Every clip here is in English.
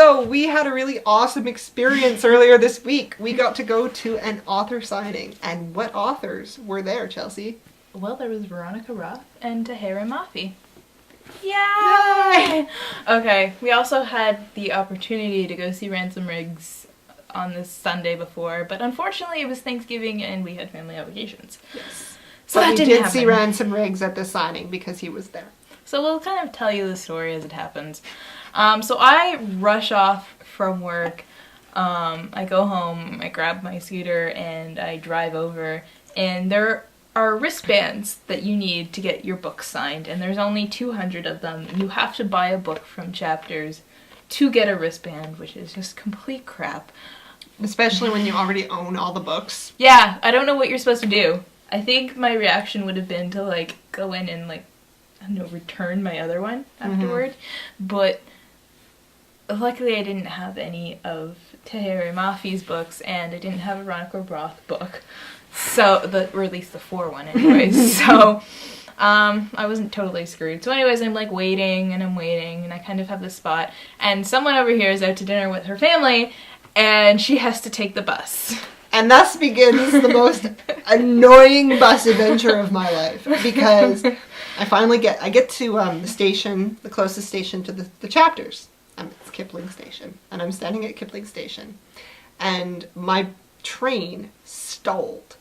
So we had a really awesome experience earlier this week. We got to go to an author signing. And what authors were there, Chelsey? Well, there was Veronica, Roth and Tahereh Mafi. Yay! Okay, we also had the opportunity to go see Ransom Riggs on this Sunday before, but unfortunately it was Thanksgiving and we had family obligations. Yes. So that we didn't did happen. see Ransom Riggs at the signing because he was there. So we'll kind of tell you the story as it happens. So I rush off from work. I go home, I grab my scooter, and I drive over. And there are wristbands that you need to get your book signed. And there's only 200 of them. You have to buy a book from Chapters to get a wristband, which is just complete crap. Especially when you already own all the books. Yeah, I don't know what you're supposed to do. I think my reaction would have been to, like, go in and, like, I don't know, return my other one afterward. But luckily I didn't have any of Tahereh Mafi's books, and I didn't have a Veronica Roth book. So, or at least the 4 one anyways. So, I wasn't totally screwed. So anyways, I'm like waiting, and I kind of have this spot. And someone over here is out to dinner with her family, and she has to take the bus. And thus begins the most annoying bus adventure of my life, because I get to the station, the closest station to the Chapters. It's Kipling Station, and I'm standing at Kipling Station, and my train stalled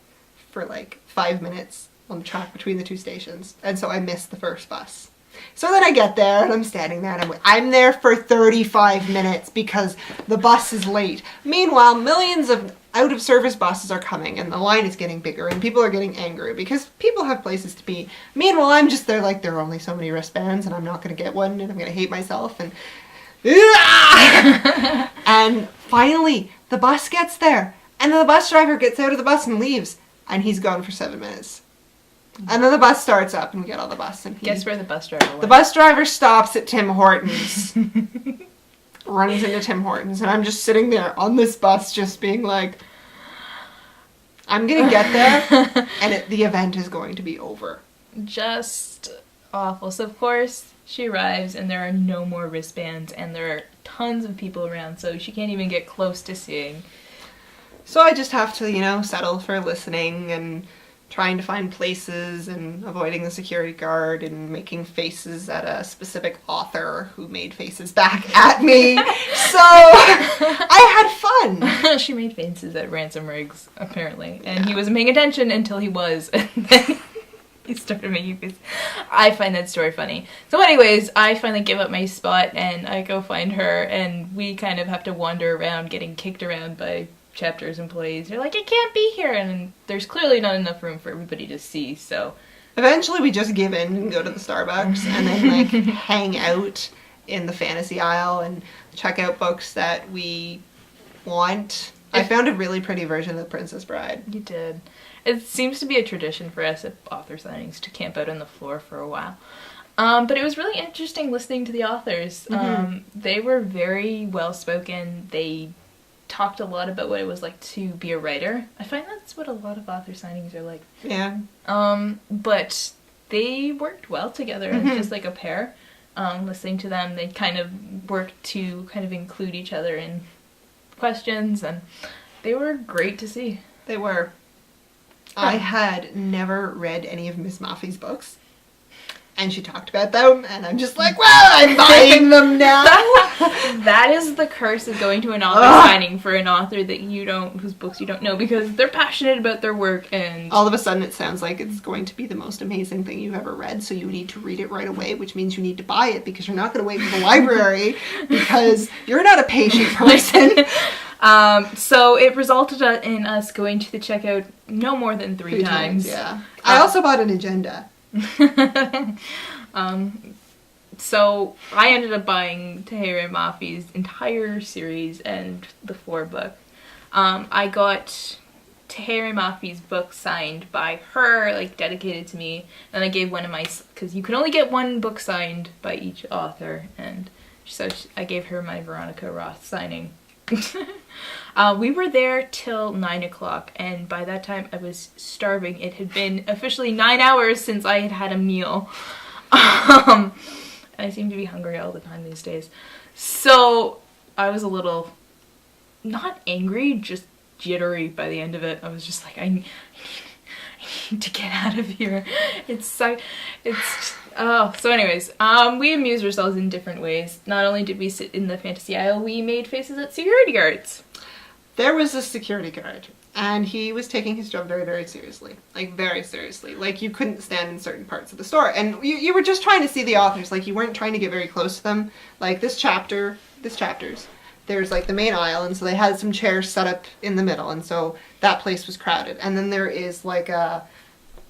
for like 5 minutes on the track between the 2 stations, and so I missed the first bus. So then I get there, and I'm standing there, and I'm there for 35 minutes because the bus is late. Meanwhile, millions of out-of-service buses are coming, and the line is getting bigger, and people are getting angry because people have places to be. Meanwhile, I'm just there like, there are only so many wristbands, and I'm not going to get one, and I'm going to hate myself, and... And finally, the bus gets there, and then the bus driver gets out of the bus and leaves, and he's gone for 7 minutes. And then the bus starts up, and we get on the bus. And guess where the bus driver went? The bus driver stops at Tim Hortons. Runs into Tim Hortons, and I'm just sitting there on this bus just being like, I'm going to get there, and the event is going to be over. Just awful. So, of course, she arrives, and there are no more wristbands, and there are tons of people around, so she can't even get close to seeing. So I just have to, settle for listening and trying to find places and avoiding the security guard and making faces at a specific author who made faces back at me. So I had fun. She made faces at Ransom Riggs, apparently, and he wasn't paying attention until he was, and then he started making faces. I find that story funny. So anyways, I finally give up my spot, and I go find her, and we kind of have to wander around getting kicked around by Chapters employees. They're like, I can't be here, and there's clearly not enough room for everybody to see, so eventually we just give in and go to the Starbucks and then hang out in the fantasy aisle and check out books that we want. I found a really pretty version of The Princess Bride. You did. It seems to be a tradition for us at author signings to camp out on the floor for a while. But it was really interesting listening to the authors. They were very well spoken. They talked a lot about what it was like to be a writer. I find that's what a lot of author signings are like. Yeah. But they worked well together as just like a pair. Listening to them, they kind of worked to kind of include each other in questions, and they were great to see. They were. I had never read any of Miss Mafi's books, and she talked about them, and I'm just like, well, I'm buying them now. That is the curse of going to an author signing for an author that whose books you don't know, because they're passionate about their work, and all of a sudden it sounds like it's going to be the most amazing thing you've ever read, so you need to read it right away, which means you need to buy it because you're not going to wait for the library because you're not a patient person. So it resulted in us going to the checkout no more than 3 times. Yeah. I also bought an agenda. So I ended up buying Tahereh Mafi's entire series and the 4 book. I got Tahereh Mafi's book signed by her, like dedicated to me. Then I gave one of my, because you can only get 1 book signed by each author, and so I gave her my Veronica Roth signing. We were there till 9 o'clock, and by that time I was starving. It had been officially 9 hours since I had had a meal. I seem to be hungry all the time these days. So I was a little, not angry, just jittery by the end of it. I was just like, I need to get out of here. So anyways, we amused ourselves in different ways. Not only did we sit in the fantasy aisle, we made faces at security guards. There was a security guard, and he was taking his job very, very seriously. Like, very seriously. Like, you couldn't stand in certain parts of the store. And you were just trying to see the authors. Like, you weren't trying to get very close to them. Like, this chapter's, there's, like, the main aisle, and so they had some chairs set up in the middle, and so that place was crowded. And then there is, like, a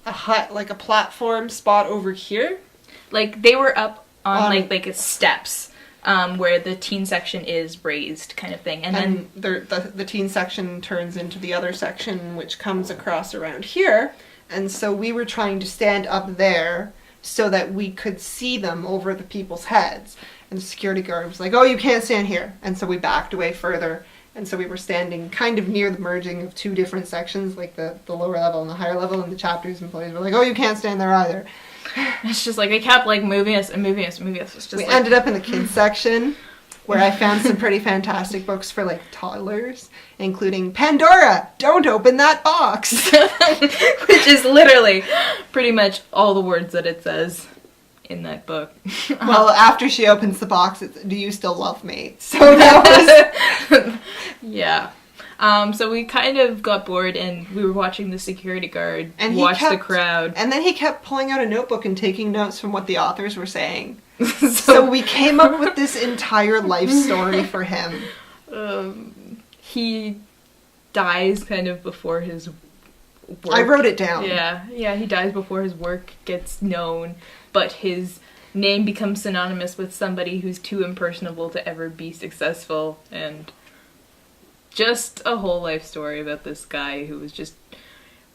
hut, like a platform spot over here. Like, they were up on like steps. Where the teen section is raised, kind of thing, and then the teen section turns into the other section, which comes across around here, and so we were trying to stand up there so that we could see them over the people's heads. And the security guard was like, "Oh, you can't stand here," and so we backed away further, and so we were standing kind of near the merging of two different sections, like the lower level and the higher level, and the chapter's employees were like, "Oh, you can't stand there either." It's just like they kept like moving us and moving us and moving us. It's just we ended up in the kids section, where I found some pretty fantastic books for like toddlers, including Pandora, Don't Open That Box, which is literally pretty much all the words that it says in that book. Well, after she opens the box, it's, "Do you still love me?" So that was yeah. So we kind of got bored, and we were watching the security guard watch the crowd. And then he kept pulling out a notebook and taking notes from what the authors were saying. So we came up with this entire life story for him. He dies kind of before his work. I wrote it down. Yeah, he dies before his work gets known, but his name becomes synonymous with somebody who's too impersonable to ever be successful, and just a whole life story about this guy who was just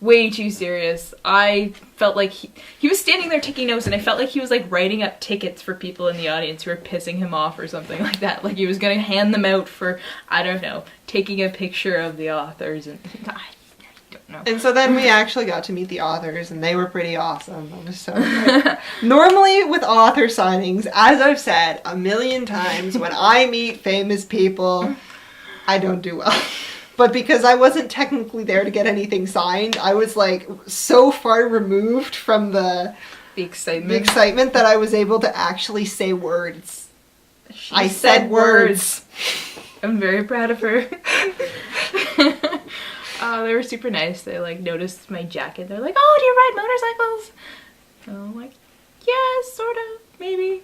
way too serious. I felt like he was standing there taking notes, and I felt like he was like writing up tickets for people in the audience who were pissing him off or something like that. Like he was going to hand them out for, I don't know, taking a picture of the authors, and I don't know. And so then we actually got to meet the authors, and they were pretty awesome. It was so good. Normally with author signings, as I've said a million times, when I meet famous people, I don't do well. But because I wasn't technically there to get anything signed, I was like so far removed from the excitement that I was able to actually say words. I said words. I'm very proud of her. They were super nice. They like noticed my jacket. They're like, "Oh, do you ride motorcycles?" And I'm like, "Yeah, sort of, maybe."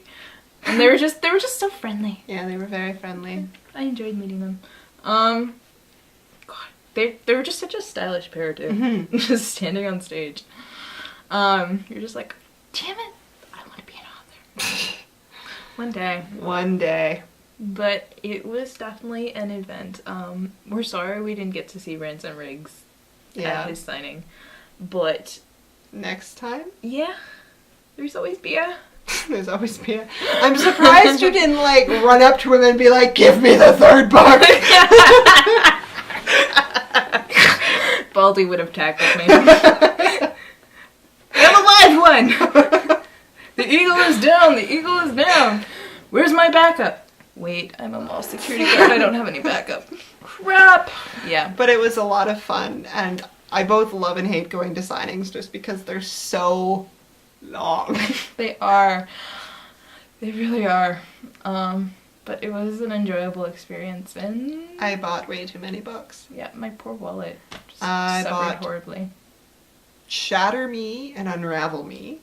And they were just so friendly. Yeah, they were very friendly. I enjoyed meeting them. God, they were just such a stylish pair too. Mm-hmm. Just standing on stage. You're just like, damn it, I want to be an author. One day. But it was definitely an event. We're sorry we didn't get to see Ransom Riggs at his signing, but next time? Yeah, there's always Bea. There's always Bea. I'm surprised you didn't like run up to him and be like, "Give me the third book." Baldy would have tackled me. I'm a live one. The eagle is down. The eagle is down. Where's my backup? Wait, I'm a mall security guard. I don't have any backup. Crap. Yeah. But it was a lot of fun, and I both love and hate going to signings just because they're so long. They are. They really are. But it was an enjoyable experience, and I bought way too many books. Yeah, my poor wallet just suffered horribly. Shatter Me and Unravel Me.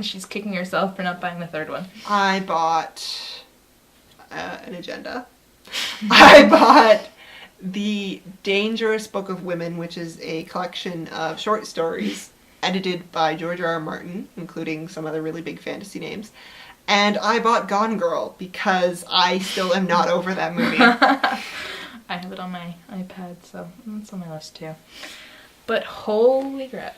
She's kicking herself for not buying the third one. I bought An Agenda. I bought The Dangerous Book of Women, which is a collection of short stories edited by George R.R. Martin, including some other really big fantasy names. And I bought Gone Girl because I still am not over that movie. I have it on my iPad, so it's on my list too. But holy crap,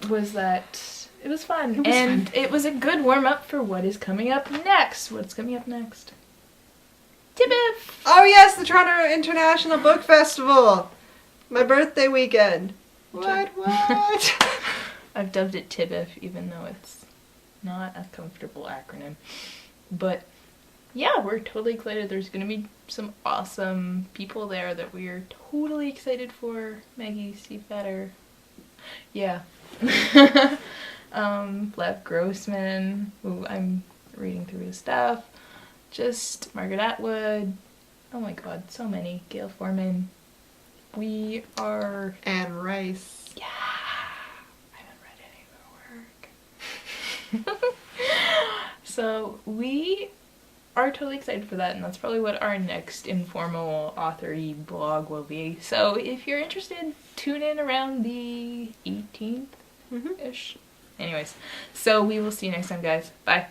was that... It was fun. It was a good warm-up for what is coming up next. What's coming up next? TBIF! Oh yes, the Toronto International Book Festival! My birthday weekend. What? I've dubbed it TBIF, even though it's not a comfortable acronym. But yeah, we're totally excited. There's gonna be some awesome people there that we are totally excited for. Maggie, Steve Vetter. Yeah. Lev Grossman, who I'm reading through his stuff. Just Margaret Atwood. Oh my god, so many. Gail Foreman. We are... Anne Rice. Yeah. I haven't read any of her work. So we are totally excited for that, and that's probably what our next informal author-y blog will be. So if you're interested, tune in around the 18th-ish. Anyways, so we will see you next time, guys. Bye.